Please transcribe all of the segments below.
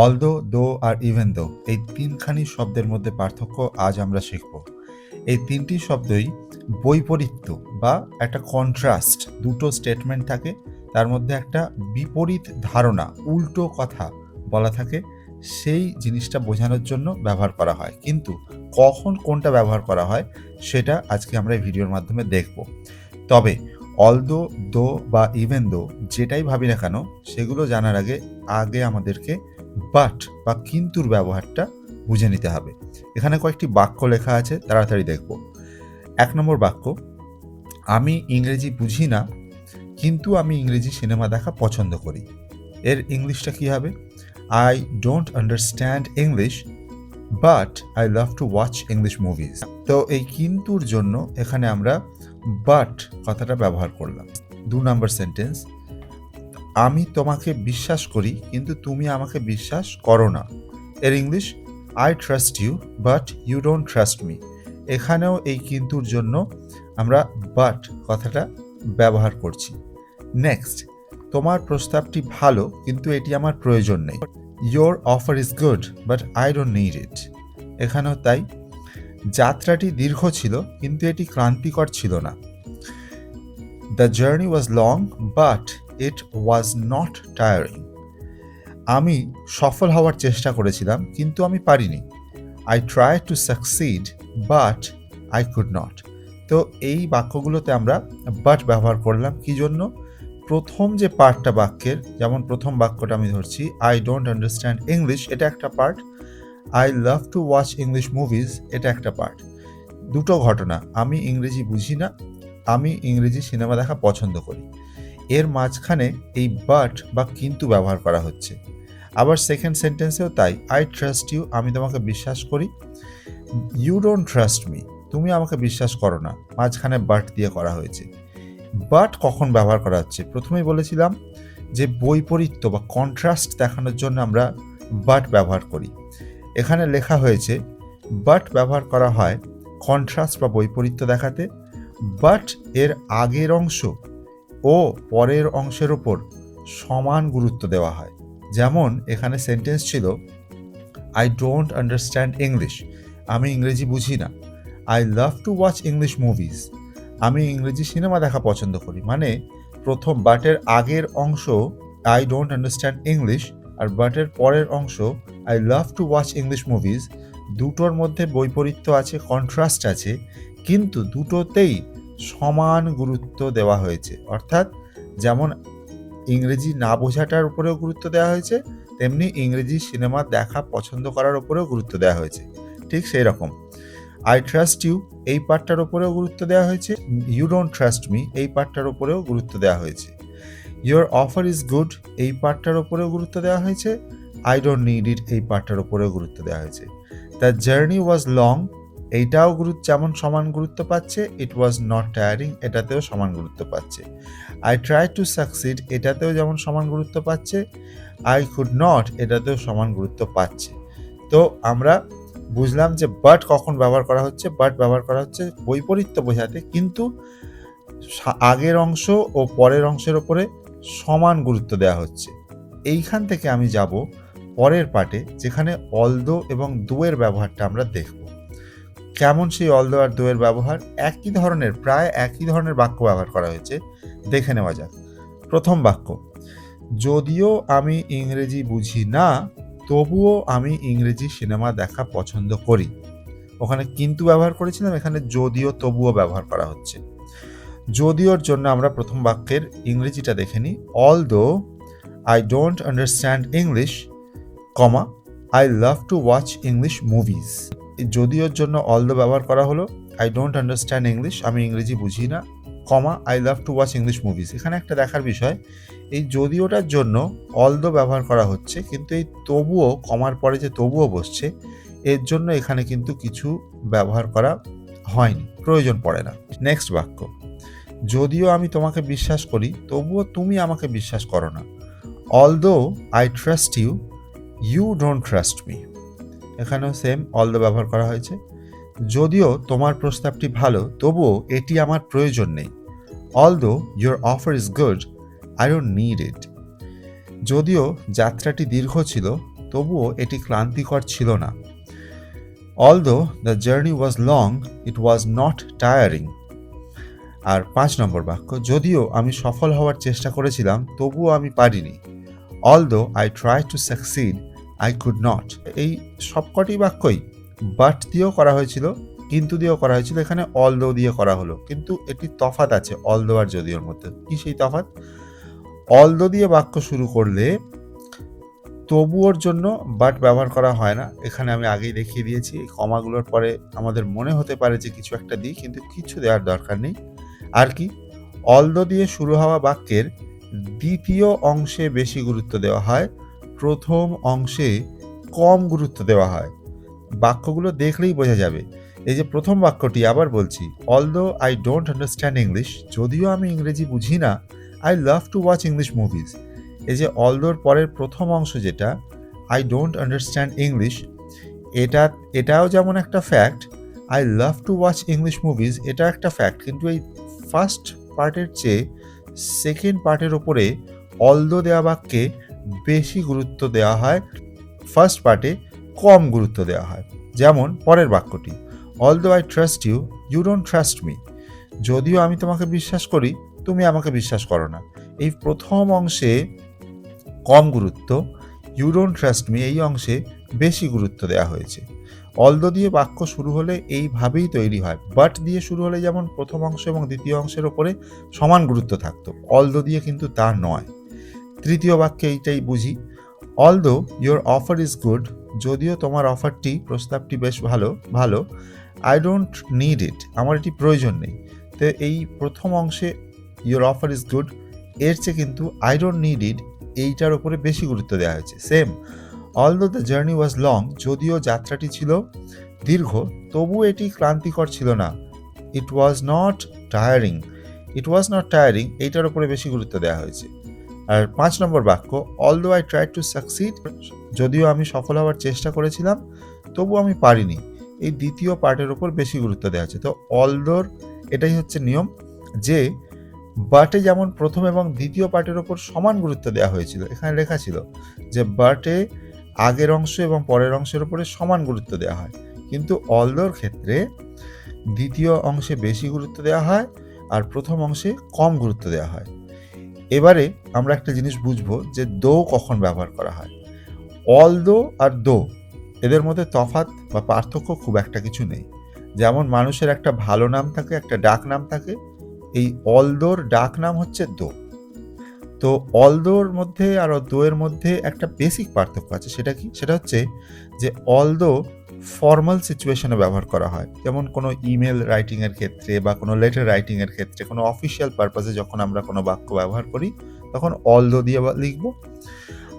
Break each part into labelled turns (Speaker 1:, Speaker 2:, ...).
Speaker 1: Although, দো আর even though এই তিনখানি শব্দের মধ্যে পার্থক্য আজ আমরা শিখব। এই তিনটি শব্দই বৈপরীত্য বা একটা কন্ট্রাস্ট, দুটো স্টেটমেন্ট থাকে, তার মধ্যে একটা বিপরীত ধারণা, উল্টো কথা বলা থাকে, সেই জিনিসটা বোঝানোর জন্য ব্যবহার করা হয়। কিন্তু কখন কোনটা ব্যবহার করা হয় সেটা আজকে আমরা এই ভিডিওর মাধ্যমে দেখব। তবে অলদো, দো বা ইভেন দো যেটাই ভাবি না কেন, সেগুলো জানার আগে আমাদেরকে বাট বা কিন্তুর ব্যবহারটা বুঝে নিতে হবে। এখানে কয়েকটি বাক্য লেখা আছে, তাড়াতাড়ি দেখব। ১ নম্বর বাক্য, আমি ইংরেজি বুঝি না কিন্তু আমি ইংরেজি সিনেমা দেখা পছন্দ করি। এর ইংলিশটা কি হবে? I don't understand English but I love to watch English movies. তো এই কিন্তুর জন্য এখানে আমরা বাট কথাটা ব্যবহার করলাম। ২ নম্বর সেন্টেন্স, আমি তোমাকে বিশ্বাস করি কিন্তু তুমি আমাকে বিশ্বাস করো না। এর English, I trust you but you don't trust me. এখানেও এই কিন্তুর জন্য আমরা বাট কথাটা ব্যবহার করছি। নেক্সট, তোমার প্রস্তাবটি ভালো কিন্তু এটি আমার প্রয়োজন নেই। Your offer is good but I don't need it. এখানেও তাই, যাত্রাটি দীর্ঘ ছিল কিন্তু এটি ক্লান্তিকর ছিল না। The journey was long but it was not tiring. আমি সফল হওয়ার চেষ্টা করেছিলাম কিন্তু আমি পারিনি। I try to succeed but I could not. তো এই বাক্যগুলোতে আমরা বাট ব্যবহার করলাম কি জন্য? প্রথম যে পার্টটা বাক্যের, যেমন প্রথম বাক্যটা আমি ধরছি, আই ডোন্ট আন্ডারস্ট্যান্ড ইংলিশ, এটা একটা part. I love to watch English movies, এটা একটা পার্ট। দুটো ঘটনা, আমি ইংরেজি বুঝি না, আমি ইংরেজি সিনেমা দেখা পছন্দ করি। এর মাঝখানে এই বাট বা কিন্তু ব্যবহার করা হচ্ছে। আবার সেকেন্ড সেন্টেন্সেও তাই, আই ট্রাস্ট ইউ, আমি তোমাকে বিশ্বাস করি। ইউ ডোন্ট ট্রাস্ট মি, তুমি আমাকে বিশ্বাস করো না, মাঝখানে বাট দিয়ে করা হয়েছে। বাট কখন ব্যবহার করা হচ্ছে? প্রথমেই বলেছিলাম যে বৈপরীত্য বা কন্ট্রাস্ট দেখানোর জন্য আমরা বাট ব্যবহার করি। এখানে লেখা হয়েছে বাট ব্যবহার করা হয় কন্ট্রাস্ট বা বৈপরীত্য দেখাতে, বাট এর আগের অংশ ও পরের অংশের ওপর সমান গুরুত্ব দেওয়া হয়। যেমন এখানে সেন্টেন্স ছিল, আই ডোন্ট আন্ডারস্ট্যান্ড ইংলিশ, আমি ইংরেজি বুঝি না। I love to watch English movies, আমি ইংরেজি সিনেমা দেখা পছন্দ করি। মানে প্রথম বাটের আগের অংশ আই ডোন্ট আন্ডারস্ট্যান্ড ইংলিশ আর বাটের পরের অংশ I love to watch English movies, দুটোর মধ্যে বৈপরীত্য আছে, কন্ট্রাস্ট আছে, কিন্তু দুটোতেই সমান গুরুত্ব দেওয়া হয়েছে। অর্থাৎ যেমন ইংরেজি না বোঝাটার উপরেও গুরুত্ব দেওয়া হয়েছে, তেমনি ইংরেজি সিনেমা দেখা পছন্দ করার উপরেও গুরুত্ব দেওয়া হয়েছে। ঠিক সেই রকম আই ট্রাস্ট ইউ এই পার্টটার উপরেও গুরুত্ব দেওয়া হয়েছে, ইউ ডোন্ট ট্রাস্ট মি এই পার্টটার উপরেও গুরুত্ব দেওয়া হয়েছে। ইয়োর অফার ইজ গুড এই পার্টটার উপরেও গুরুত্ব দেওয়া হয়েছে, আই ডোন্ট নিড ইট এই পার্টটার উপরেও গুরুত্ব দেওয়া হয়েছে। দ্য জার্নি ওয়াজ লং এইটাও যেমন সমান গুরুত্ব পাচ্ছে, ইট ওয়াজ নট টায়ারিং এটাতেও সমান গুরুত্ব পাচ্ছে। আই ট্রাই টু সাকসিড এটাতেও যেমন সমান গুরুত্ব পাচ্ছে, আই কুড নট এটাতেও সমান গুরুত্ব পাচ্ছে। তো আমরা বুঝলাম যে বাট কখন ব্যবহার করা হচ্ছে। বাট ব্যবহার করা হচ্ছে বৈপরীত্য বোঝাতে, কিন্তু আগের অংশ ও পরের অংশের ওপরে সমান গুরুত্ব দেওয়া হচ্ছে। এইখান থেকে আমি যাব পরের পার্টে, যেখানে অলদো এবং দোয়ের ব্যবহারটা আমরা দেখব। কেমন সেই অলদো আর দোয়ের ব্যবহার? একই ধরনের, প্রায় একই ধরনের বাক্য ব্যবহার করা হয়েছে, দেখে নেওয়া যাক। প্রথম বাক্য, যদিও আমি ইংরেজি বুঝি না তবুও আমি ইংরেজি সিনেমা দেখা পছন্দ করি। ওখানে কিন্তু ব্যবহার করেছিলাম, এখানে যদিও তবুও ব্যবহার করা হচ্ছে। যদিওর জন্য আমরা প্রথম বাক্যের ইংরেজিটা দেখে নিই। Although I don't understand English, comma I love to watch English movies. যদিওর জন্য অলদো ব্যবহার করা হলো, আই ডোন্ট আন্ডারস্ট্যান্ড ইংলিশ আমি ইংরেজি বুঝি না, comma I love to watch English movies. এখানে একটা দেখার বিষয়, এই যদিওটার জন্য অলদো ব্যবহার করা হচ্ছে, কিন্তু এই তবুও, কমার পরে যে তবুও বসছে, এর জন্য এখানে কিন্তু কিছু ব্যবহার করা হয়নি, প্রয়োজন পড়ে না। নেক্সট বাক্য, যদিও আমি তোমাকে বিশ্বাস করি তবুও তুমি আমাকে বিশ্বাস করো না। Although I trust you you don't trust me. এখানেও সেম অলদো ব্যবহার করা হয়েছে। যদিও তোমার প্রস্তাবটি ভালো তবুও এটি আমার প্রয়োজন নেই। Although your offer is good I don't need it. যদিও যাত্রাটি দীর্ঘ ছিল তবুও এটি ক্লান্তিকর ছিল না। Although the journey was long, it was not tiring. আর 5 নম্বর বাক্য, যদিও আমি সফল হওয়ার চেষ্টা করেছিলাম তবুও আমি পারিনি। Although I tried to succeed, I could not. এই সবকটি বাক্যই বাট দিয়েও করা হয়েছিল, কিন্তু দিয়েও করা হয়েছিল, এখানে অলদো দিয়ে করা হলো, কিন্তু এটি তফাৎ আছে অলদো আর যদিওর মধ্যে। কি সেই তফাৎ? অলদো দিয়ে বাক্য শুরু করলে তবুওর জন্য বাট ব্যবহার করা হয় না। এখানে আমি আগেই দেখিয়ে দিয়েছি, এই কমাগুলোর পরে আমাদের মনে হতে পারে যে কিছু একটা দিই, কিন্তু কিছু দেওয়ার দরকার নেই। আর কি, অলদো দিয়ে শুরু হওয়া বাক্যের দ্বিতীয় অংশে বেশি গুরুত্ব দেওয়া হয়, প্রথম অংশে কম গুরুত্ব দেওয়া হয়। বাক্যগুলো দেখলেই বোঝা যাবে। এই যে প্রথম বাক্যটি, আবার বলছি, although I don't understand English, যদিও আমি ইংরেজি বুঝি না, I love to watch English movies. এই যে অলদোর পরের প্রথম অংশ যেটা, আই ডোন্ট আন্ডারস্ট্যান্ড ইংলিশ, এটাও যেমন একটা fact, I love to watch English movies এটা একটা ফ্যাক্ট, কিন্তু এই ফার্স্ট পার্টের চেয়ে সেকেন্ড পার্টের ওপরে অলদো দেওয়া বাক্যে বেশি গুরুত্ব দেওয়া হয়, ফার্স্ট পার্টে কম গুরুত্ব দেওয়া হয়। যেমন পরের বাক্যটি, although I trust you, you don't trust me, যদিও আমি তোমাকে বিশ্বাস করি তুমি আমাকে বিশ্বাস করো না। এই প্রথম অংশে কম গুরুত্ব, ইউ ডোন্ট ট্রাস্ট মি এই অংশে বেশি গুরুত্ব দেওয়া হয়েছে। অলদো দিয়ে বাক্য শুরু হলে এইভাবেই তৈরি হয়, বাট দিয়ে শুরু হলে যেমন প্রথম অংশ এবং দ্বিতীয় অংশের ওপরে সমান গুরুত্ব থাকতো, অলদো দিয়ে কিন্তু তা নয়। তৃতীয় বাক্যে এইটাই বুঝি, although your offer is good, যদিও তোমার অফারটি, প্রস্তাবটি বেশ ভালো, আই ডোন্ট নিড ইট, আমার এটি প্রয়োজন নেই। তো এই প্রথম অংশে ইয়োর অফার ইজ গুড এর চেয়ে কিন্তু আই ডোন্ট নিড ইট এইটার উপরে বেশি গুরুত্ব দেওয়া হয়েছে। Same, although the journey was long, যদিও যাত্রাটি ছিল দীর্ঘ তবু এটি ক্লান্তিকর ছিল না। ইট ওয়াজ নট টায়ারিং এইটার উপরে বেশি গুরুত্ব দেওয়া হয়েছে। আর 5 নম্বর বাক্য, although I tried to succeed, যদিও আমি সফল হওয়ার চেষ্টা করেছিলাম তবু আমি পারিনি, এই দ্বিতীয় পার্টের উপর বেশি গুরুত্ব দেওয়া হয়েছে। তো অলদোর এটাই হচ্ছে নিয়ম, যে বাটে যেমন প্রথম এবং দ্বিতীয় পার্টের ওপর সমান গুরুত্ব দেওয়া হয়েছিল, এখানে লেখা ছিল যে বাটে আগের অংশ এবং পরের অংশের উপরে সমান গুরুত্ব দেওয়া হয়, কিন্তু অলদোর ক্ষেত্রে দ্বিতীয় অংশে বেশি গুরুত্ব দেওয়া হয় আর প্রথম অংশে কম গুরুত্ব দেওয়া হয়। এবারে আমরা একটা জিনিস বুঝবো যে দো কখন ব্যবহার করা হয়। অলদো আর দো এদের মধ্যে তফাৎ বা পার্থক্য খুব একটা কিছু নেই। যেমন মানুষের একটা ভালো নাম থাকে, একটা ডাক নাম থাকে, এই অলদোর ডাক নাম হচ্ছে দো। তো অলদোর মধ্যে আর দোয়ের মধ্যে একটা বেসিক পার্থক্য আছে, সেটা কি? সেটা হচ্ছে যে অলদো ফর্মাল সিচুয়েশনে ব্যবহার করা হয়, যেমন কোনো ইমেল রাইটিংয়ের ক্ষেত্রে বা কোনো লেটার রাইটিংয়ের ক্ষেত্রে, কোনো অফিসিয়াল পারপাসে যখন আমরা কোনো বাক্য ব্যবহার করি তখন অলদো দিয়ে লিখব।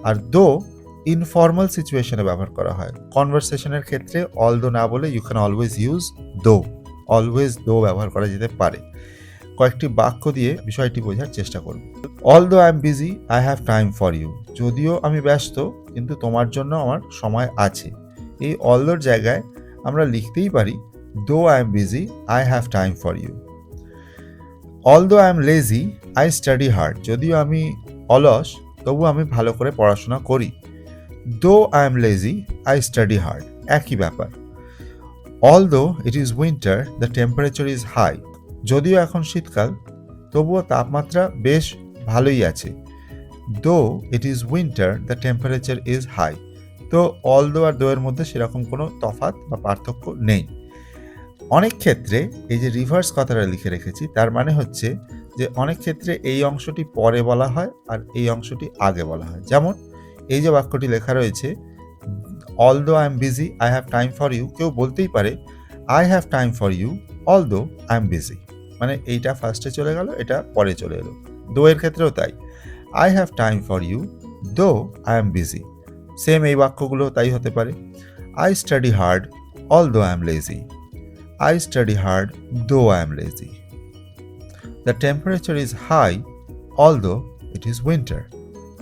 Speaker 1: আর দো ইনফর্মাল সিচুয়েশনে ব্যবহার করা হয়, কনভারসেশনের ক্ষেত্রে অলদো না বলে ইউ ক্যান অলওয়েজ ইউজ দো, অলওয়েজ দো ব্যবহার করা যেতে পারে। কয়েকটি বাক্য দিয়ে বিষয়টি বোঝার চেষ্টা করব। Although I am busy, I have time for you, যদিও আমি ব্যস্ত কিন্তু তোমার জন্য আমার সময় আছে। এই অলদোর জায়গায় আমরা লিখতেই পারি though I am busy, I have time for you. Although I am lazy, I study hard, যদিও আমি অলস তবু আমি ভালো করে পড়াশোনা করি। Though I am lazy, I study hard, একই ব্যাপার। Although it is winter, the temperature is high, যদিও এখন শীতকাল তবুও তাপমাত্রা বেশ ভালোই আছে। Though it is winter, the temperature is high. তো অলদো আর দো এর মধ্যে সেরকম কোনো তফাৎ বা পার্থক্য নেই। অনেক ক্ষেত্রে এই যে রিভার্স কথাটা লিখে রেখেছি, তার মানে হচ্ছে যে অনেক ক্ষেত্রে এই অংশটি পরে বলা হয় আর এই অংশটি আগে বলা হয়। যেমন এই যে বাক্যটি লেখা রয়েছে, although I am busy, I have time for you, কেউ বলতেই পারে I have time for you although I am busy, মানে এইটা ফার্স্টে চলে গেল, এটা পরে চলে এলো। দো এর ক্ষেত্রেও তাই, I have time for you though I am busy, same এই বাক্যগুলো তাই হতে পারে। I study hard although I am lazy, I study hard though I am lazy. The temperature is high although it is winter.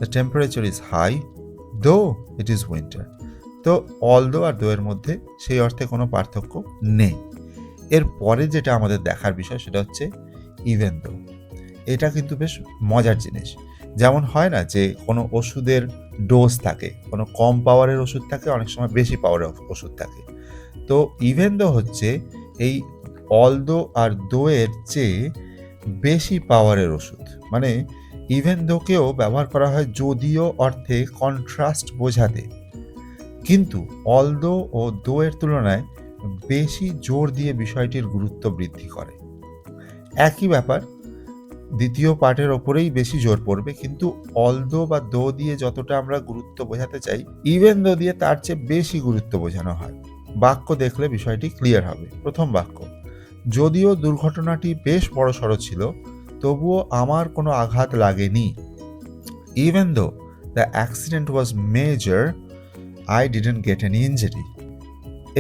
Speaker 1: The temperature is high though it is winter. তো although আর though এর মধ্যে সেই অর্থে কোনো পার্থক্য নেই। এর পরে যেটা আমাদের দেখার বিষয় সেটা হচ্ছে even though। এটা কিন্তু বেশ মজার জিনিস। যেমন হয় না যে কোনো ওষুধের ডোজ থাকে, কোনো কম পাওয়ারের ওষুধ থাকে, অনেক সময় বেশি পাওয়ারের ওষুধ থাকে। তো ইভেন দো হচ্ছে এই অলদো আর দো এর চেয়ে বেশি পাওয়ারের ওষুধ। মানে ইভেন দোকেও ব্যবহার করা হয় যদিও অর্থে কন্ট্রাস্ট বোঝাতে, কিন্তু অলদো ও দো এর তুলনায় বেশি জোর দিয়ে বিষয়টির গুরুত্ব বৃদ্ধি করে। একই ব্যাপার, দ্বিতীয় পার্টের ওপরেই বেশি জোর পড়বে, কিন্তু অলদো বা দো দিয়ে যতটা আমরা গুরুত্ব বোঝাতে চাই, ইভেন দো দিয়ে তার চেয়ে বেশি গুরুত্ব বোঝানো হয়। বাক্য দেখলে বিষয়টি ক্লিয়ার হবে। প্রথম বাক্য, যদিও দুর্ঘটনাটি বেশ বড়সড় ছিল, তবুও আমার কোনো আঘাত লাগেনি। Even though the accident was major, I didn't get any injury.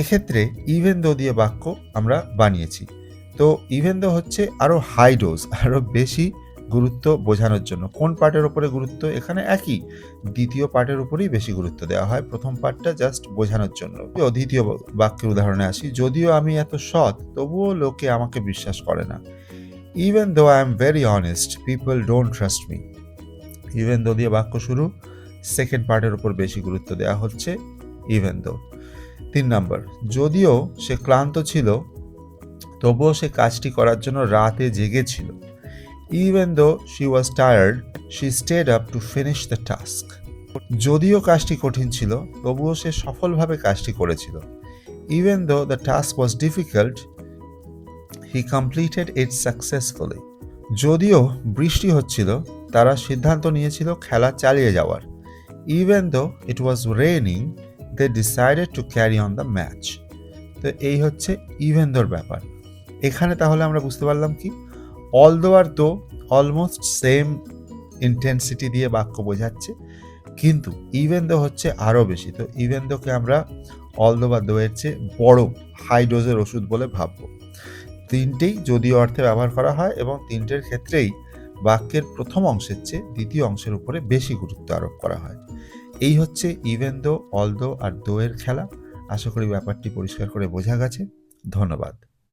Speaker 1: এক্ষেত্রে ইভেন দো দিয়ে বাক্য আমরা বানিয়েছি। তো ইভেন দো হচ্ছে আরও হাই ডোজ, আরও বেশি গুরুত্ব বোঝানোর জন্য। কোন পার্টের ওপরে গুরুত্ব? এখানে একই, দ্বিতীয় পার্টের উপরেই বেশি গুরুত্ব দেওয়া হয়, প্রথম পার্টটা জাস্ট বোঝানোর জন্য। দ্বিতীয় বাক্যের উদাহরণে আসি, যদিও আমি এত সৎ, তবুও লোকে আমাকে বিশ্বাস করে না। Even though I am very honest, people don't trust me. Even though দিয়ে বাক্য শুরু, সেকেন্ড পার্টের উপর বেশি গুরুত্ব দেওয়া হচ্ছে ইভেন দো। 3 নম্বর, যদিও সে ক্লান্ত ছিল, তবুও সে কাজটি করার জন্য রাতে জেগেছিল। Even though she was tired, she stayed up to finish the task. যদিও কাজটি কঠিন ছিল, তবুও সে সফলভাবে কাজটি করেছিল। Even though the task was difficult, he completed it successfully. যদিও বৃষ্টি হচ্ছিল, তারা সিদ্ধান্ত নিয়েছিল খেলা চালিয়ে যাওয়ার। Even though it was raining, they decided to carry on the match. তো এই হচ্ছে ইভেন দোর ব্যাপার। এখানে তাহলে আমরা বুঝতে পারলাম কি, অলদো আর দো অলমোস্ট সেম ইন্টেন্সিটি দিয়ে বাক্য বোঝাচ্ছে, কিন্তু ইভেন দো হচ্ছে আরও বেশি। তো ইভেন দোকে আমরা অলদো বা দো এর চেয়ে বড় হাই ডোজের ওষুধ বলে ভাববো। তিনটেই যদিও অর্থে ব্যবহার করা হয় এবং তিনটের ক্ষেত্রেই বাক্যের প্রথম অংশের চেয়ে দ্বিতীয় অংশের উপরে বেশি গুরুত্ব আরোপ করা হয়। এই হচ্ছে ইভেন দো, অলদো আর দো এর খেলা। আশা করি ব্যাপারটি পরিষ্কার করে বোঝা গেছে। ধন্যবাদ।